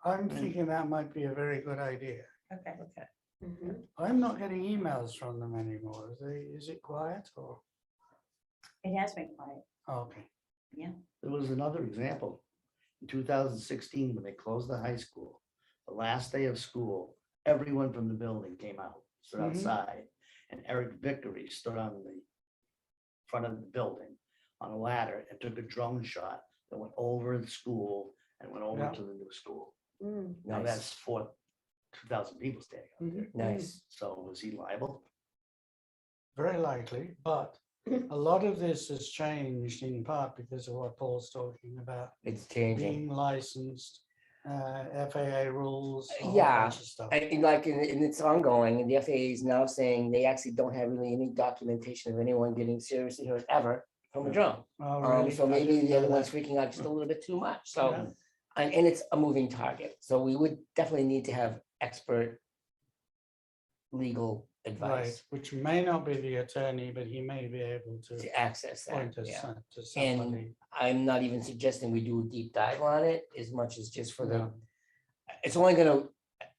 I'm thinking that might be a very good idea. Okay. Mhm. I'm not getting emails from them anymore. Is it quiet or? It has been quiet. Okay. There was another example. In 2016, when they closed the high school, the last day of school, everyone from the building came out, stood Mhm. outside. And Eric Vickery stood on the front of the building on a ladder and took a drone shot that went over the school and went over Yeah. to the new school. Mm, Now Nice. that's 2,000 people standing out there. Nice. So was he liable? Very likely, but a lot of this has changed in part because of what Paul's talking about, It's changing. being licensed, FAA rules, a whole Yeah, bunch of stuff. And like, and it's ongoing, and the FAA is now saying they actually don't have really any documentation of anyone getting seriously hurt ever from a drone. Oh, really? So I maybe didn't the know other one's that. freaking out just a little bit too much, so, Yeah. and it's a moving target, so we would definitely need to have expert legal Right, advice which may not be the attorney, but he may be able to to access that, point us yeah. to And somebody. I'm not even suggesting we do a deep dive on it as much as just for the, No. it's only gonna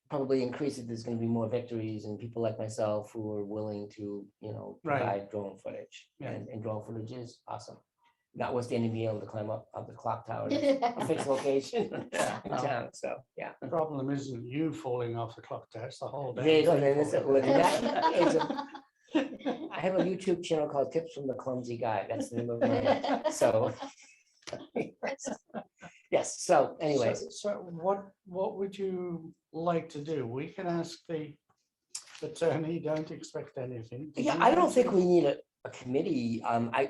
probably increase it. There's gonna be more victories and people like myself who are willing to, Right. provide drone footage. Yeah. And drone footage is awesome. Notwithstanding being able to climb up the clock tower to a fixed location Yeah, in no. town, so, yeah. The problem isn't you falling off the clock tower, it's the whole There you go, damn then thing it's a- falling down. that is a- I have a YouTube channel called Tips from the Clumsy Guy. That's the name of my, so. Yes, so anyway, So what would you like to do? We can ask the attorney, don't expect anything. Did yeah, you I don't want think to- we need a committee. I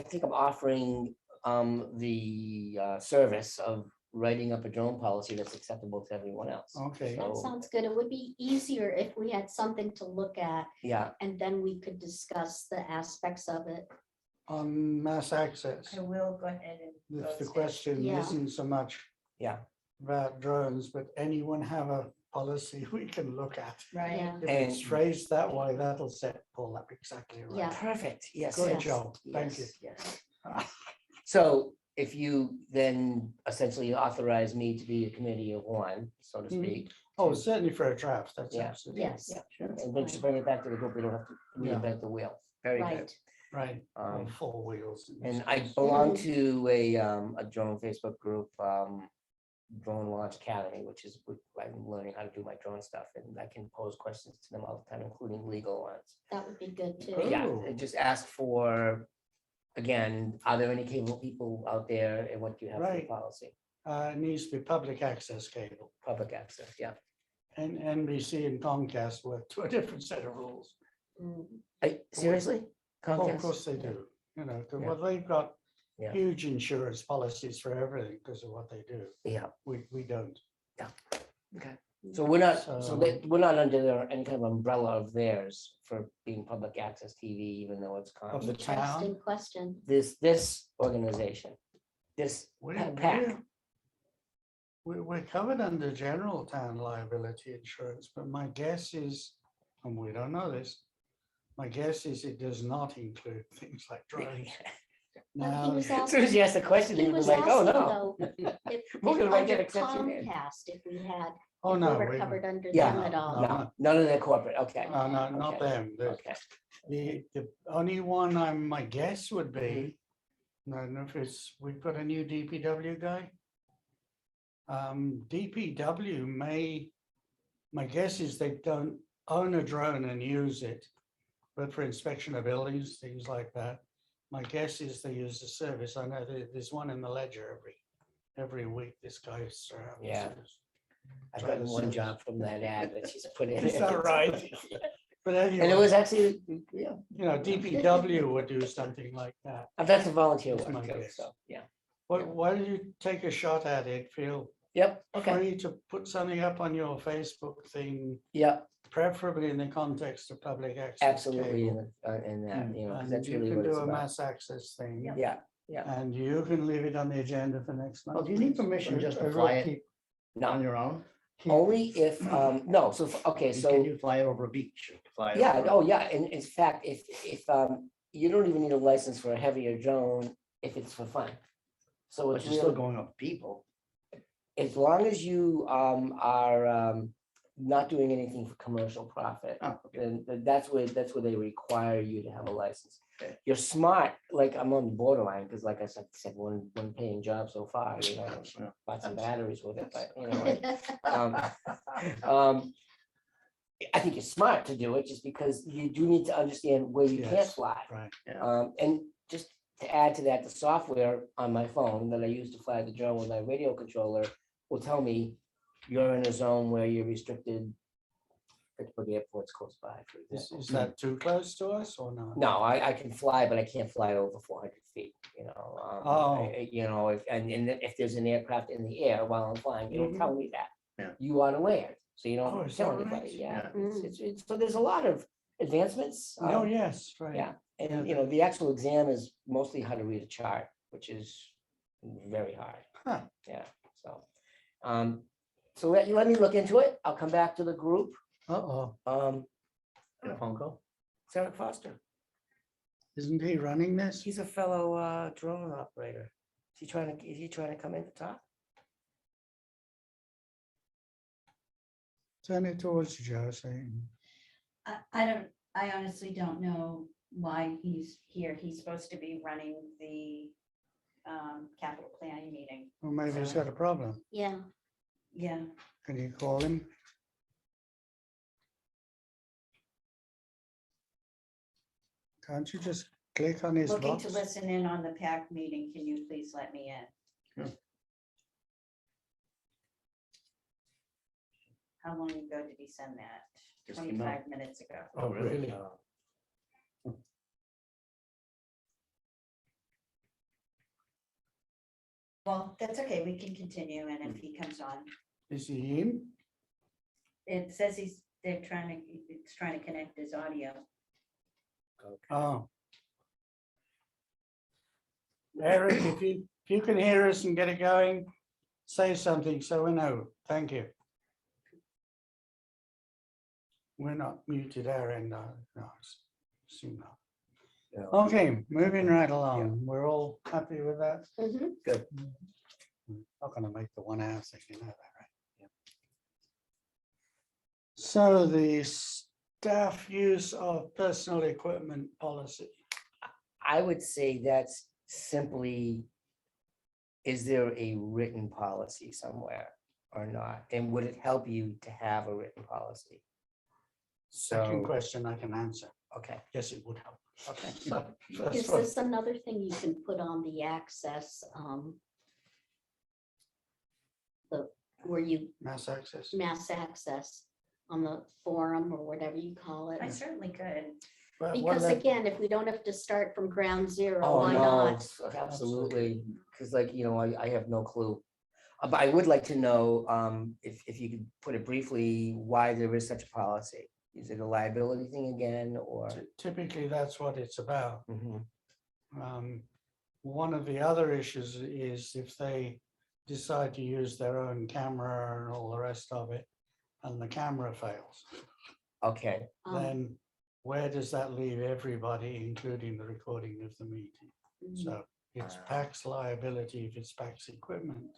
think I'm offering the service of writing up a drone policy that's acceptable to everyone else. Okay. That So, sounds good. It would be easier if we had something to look at yeah, and then we could discuss the aspects of it. On mass access, I will go ahead and. if the post it. question Yeah. isn't so much yeah. about drones, but anyone have a policy we can look at? Right. Yeah. If it's And- phrased that way, that'll set Paul up exactly right. Yeah. Perfect, yes. Good yes, job, thank you. yes, yes. So if you then essentially authorize me to be a committee of one, so to Mhm. speak. Oh, to- certainly for a draft, that's Yeah. absolutely. Yes, Yeah, and then just bring it back to the group, we don't have to Yeah. reinvent the wheel. Very good. right. Right, on Um, four wheels. And I belong to a drone Facebook group, Drone Launch Academy, which is, I'm learning how to do my drone stuff, and I can pose questions to them all the time, including legal ones. That would be good too. Good. Yeah, Oh. and just ask for, again, are there any capable people out there, and what do you have for the Right. policy? It needs to be public access cable, Public access, yeah. and NBC and Comcast work to a different set of rules. Mm. Seriously? Oh, of Comcast? course they do, you know, 'cause, Yeah. well, they've got Yeah. huge insurance policies for everything because of what they do. Yeah, We don't. okay. So we're not, So- we're not under any kind of umbrella of theirs for being public access TV, even though it's Of the Comcast. town? Interesting question. This organization, this We're- PAC. We're covered under general town liability insurance, but my guess is, and we don't know this, my guess is it does not include things like drones. Well, Now, he was As soon as you ask the question, He he was was like, oh, asking no. though, if We're if gonna write that under exception in. Comcast, if we had, oh, if we no, were covered under Yeah, them at all. No, none of their corporate, okay. no, not Okay. them. Okay, The only one my guess would be, I don't know if it's, we've got a new DPW guy. DPW may, my guess is they don't own a drone and use it, but for inspection of buildings, things like that. My guess is they use the service. I know there's one in the ledger every week. This guy's. Yeah. I've Try gotten to one service. job from that ad that she's put in. Is that right? But anyway. And it was actually, yeah, You know, DPW would do something like that. that's a volunteer That's my work, too, guess. so, yeah. Why don't you take a shot at it? Feel Yep, okay, free to put something up on your Facebook thing, yeah, preferably in the context of public access. absolutely, cable. in that, you know, 'cause And that's you really can what do it's a about. mass access thing. Yeah, And you can leave it on the agenda for next month. Well, do you need permission just to Or fly it keep- on no, your own? keep- only if, no, so, okay, Can so, you fly it over a beach? Fly it yeah, over- oh, yeah, and in fact, if, you don't even need a license for a heavier drone if it's for fun. So But it's you're still really, going up people. as long as you, are, not doing anything for commercial profit, Oh, okay. then that's where they require you to have a license. Okay. You're smart, like I'm on the borderline, because like I said, one paying job so far, you know, Yeah. bought some batteries with it, but you know. like, um, I think you're smart to do it just because you do need to understand where you can't Yes. fly. Right. And just to add to that, the software on my phone that I use to fly the drone with my radio controller will tell me you're in a zone where you're restricted Pittsburgh Airport's close by, for Is example. that too close to us or not? No, I can fly, but I can't fly over 400 feet, you know. Oh. You know, and if there's an aircraft in the air while I'm flying, it'll tell me that. Yeah. You want to land, so you Oh, don't is tell that right? anybody, yeah. Yeah. So there's a lot of advancements. Oh, yes, right. Yeah, Yeah, and you know, the actual exam is mostly how to read a chart, which is very hard. Huh. Yeah, so let me look into it. I'll come back to the group. Uh-oh, Get a phone call? Sarah Foster, isn't he running this? he's a fellow drone operator. Is he trying to come in to talk? Turn it towards Joe, saying, I honestly don't know why he's here. He's supposed to be running the capital planning meeting. well, maybe he's got a problem. Yeah, Yeah, Can you call him? Can't you just click on his looking box? to listen in on the Pacc meeting. Can you please let me in? Yeah. How long ago did he send that? Just came out. 25 minutes ago. Oh, really? Well, that's okay. We can continue, and if he comes on, Is he in? it says it's trying to connect his audio. Oh. Eric, if you can hear us and get it going, say something so we know. Thank you. We're not muted our end, no, assume not. Yeah. Okay, moving right along. We're all happy with that? mhm. Not gonna make the 1 hour thing, you know that, right? Yeah. So the staff use of personal equipment policy. I would say that's simply, is there a written policy somewhere or not? And would it help you to have a written policy? Second So, question I can answer. okay, Yes, it would help. okay. So, first Is one. this another thing you can put on the access? Where you Mass access. mass access on the forum or whatever you call it? I certainly could. But what Because about- again, if we don't have to start from ground zero, Oh, why no, not? absolutely, because like, you know, I have no clue. But I would like to know, if you could put it briefly, why there is such a policy. Is it a liability thing again, or? Typically, that's what it's about. Mhm. One of the other issues is if they decide to use their own camera and all the rest of it, and the camera fails, Okay, then where does that leave everybody, including the recording of the meeting? Mhm. So it's Pacc's liability if it's Pacc's equipment.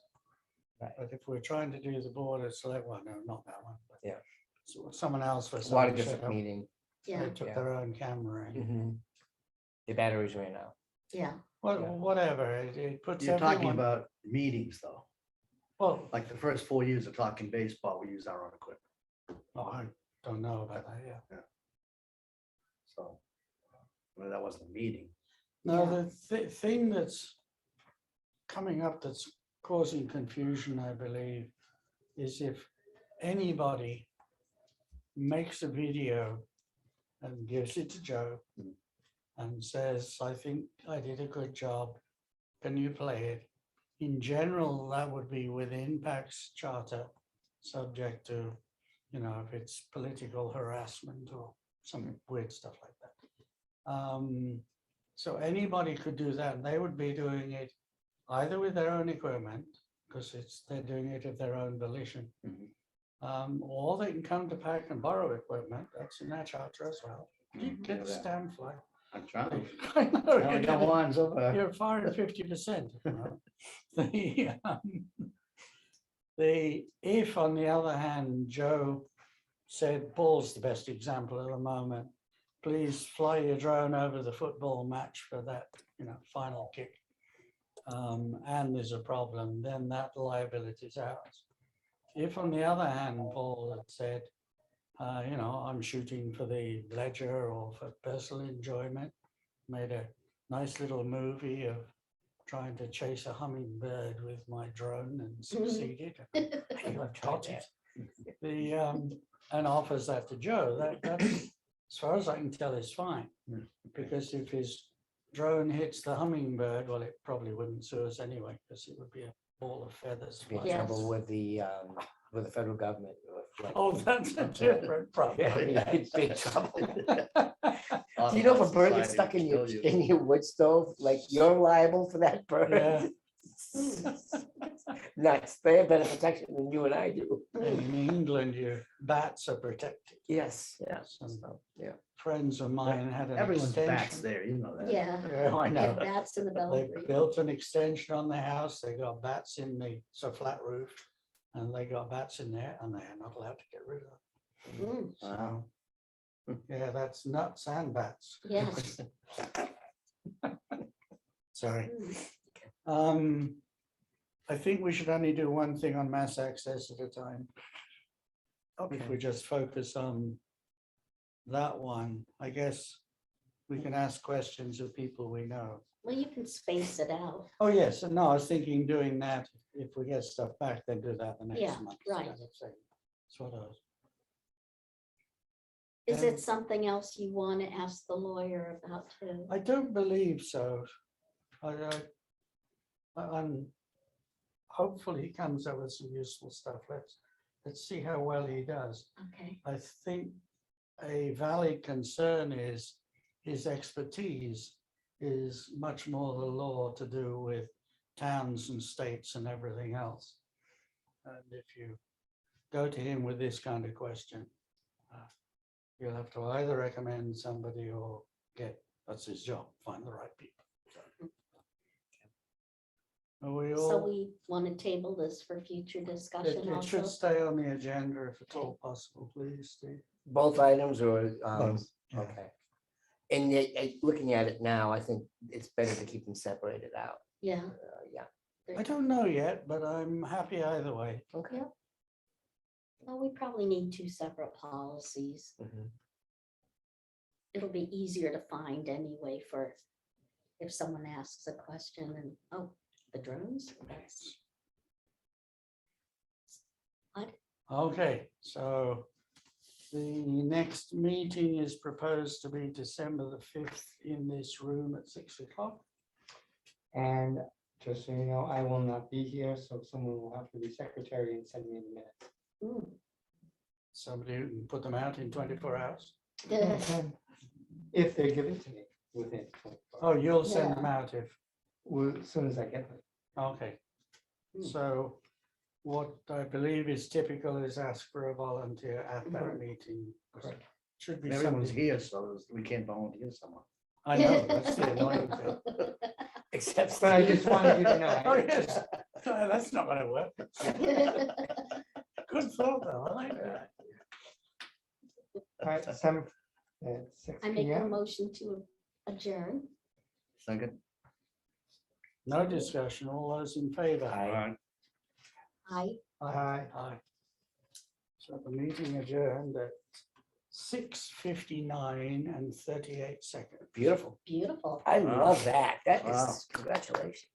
Right. But if we're trying to do the board of select, well, no, not that one. but Yeah. So someone else for. a lot of someone different showed up, meeting. Yeah, They took Yeah. their own camera in. Mhm. The batteries ran out. yeah. Well, Yeah. whatever, it puts You're talking everyone, about meetings, though. well, Like the first 4 years of talking baseball, we used our own equipment. oh, I don't know about that, yeah. So, well, that wasn't a meeting. No, Yeah. the thing that's coming up that's causing confusion, I believe, is if anybody makes a video and gives it to Joe and says, I think I did a good job, can you play it? In general, that would be within Pacc's charter, subject to, you know, if it's political harassment or some weird stuff like that. So anybody could do that, and they would be doing it either with their own equipment, because they're doing it of their own volition. Mhm. Or they can come to Pacc and borrow equipment, that's in our charter as well. You Mhm, get know the that. stamp flag. I'm trying. I know, I you're only got gonna- one so far. you're firing 50%. If on the other hand, Joe said, Paul's the best example at the moment, please fly your drone over the football match for that, you know, final kick. And there's a problem, then that liability is ours. If on the other hand, Paul had said, you know, I'm shooting for the ledger or for personal enjoyment, made a nice little movie of trying to chase a hummingbird with my drone and succeeded. I think I've tried Got that. it. and offers that to Joe, that's, as far as I can tell, is fine. Hmm, Because if his drone hits the hummingbird, well, it probably wouldn't sue us anyway, because it would be a ball of feathers. Be in flying. trouble with the federal government. like- Oh, that's a different problem. Yeah, big, big trouble. All Do you know if a of bird society gets stuck in would your, kill you. in your wood stove, like you're liable for that bird? Yeah. Nuts, they have better protection than you and I do. And in England, your bats are protected. Yes, yes. So, yeah. Friends of mine had an Everyone's bats extension. there, you know that. Yeah. Yeah, I They know. have bats in the They belfry. built an extension on their house. They got bats in the, it's a flat roof. And they got bats in there and they're not allowed to get rid of them. Mm, Wow. Yeah, that's nuts and bats. yes. Sorry. Mm. I think we should only do one thing on mass access at a time. If we just focus on that one, I guess we can ask questions of people we know. Well, you can space it out. Oh, yes, and no, I was thinking doing that, if we get stuff back, then do that the Yeah, next month. right. That's what I was. Is Um, it something else you want to ask the lawyer about too? I don't believe so. I'm hopefully he comes up with some useful stuff. Let's see how well he does. Okay, I think a valid concern is his expertise is much more the law to do with towns and states and everything else. And if you go to him with this kind of question, you'll have to either recommend somebody or that's his job, find the right people. Are we so all? we want to table this for future discussion It should also? stay on the agenda if at all possible, please, Steve. Both items or, Both, yeah. okay. And yet, looking at it now, I think it's better to keep them separated out. Yeah. Yeah, I don't know yet, but I'm happy either way. okay. Well, we probably need two separate policies. Mhm. It'll be easier to find anyway for if someone asks a question and, oh, the drones? That's- Okay, so the next meeting is proposed to be December the 5th in this room at 6 o'clock. And just so you know, I will not be here, so someone will have to be secretary and send me the minutes. Mm. Somebody who can put them out in 24 hours. If they give it to me within 24 Oh, you'll send them Yeah. out if, as soon as I get them. okay. Hmm. So what I believe is typical is ask for a volunteer at that meeting. Correct. Should be Everyone's somebody. here, so we can't volunteer someone. I know, that's the annoying thing. Except. But I just wanted you to know. Oh, yes. No, that's not gonna work. Good thought, though. I like that. All right, 7 at 6 I make a p.m. motion to adjourn. Second. No discussion. All those in favor? Aye. I Aye. Aye. So the meeting adjourned at 6:59 and 38 seconds. Beautiful. beautiful. I love that. That Wow. is, congratulations.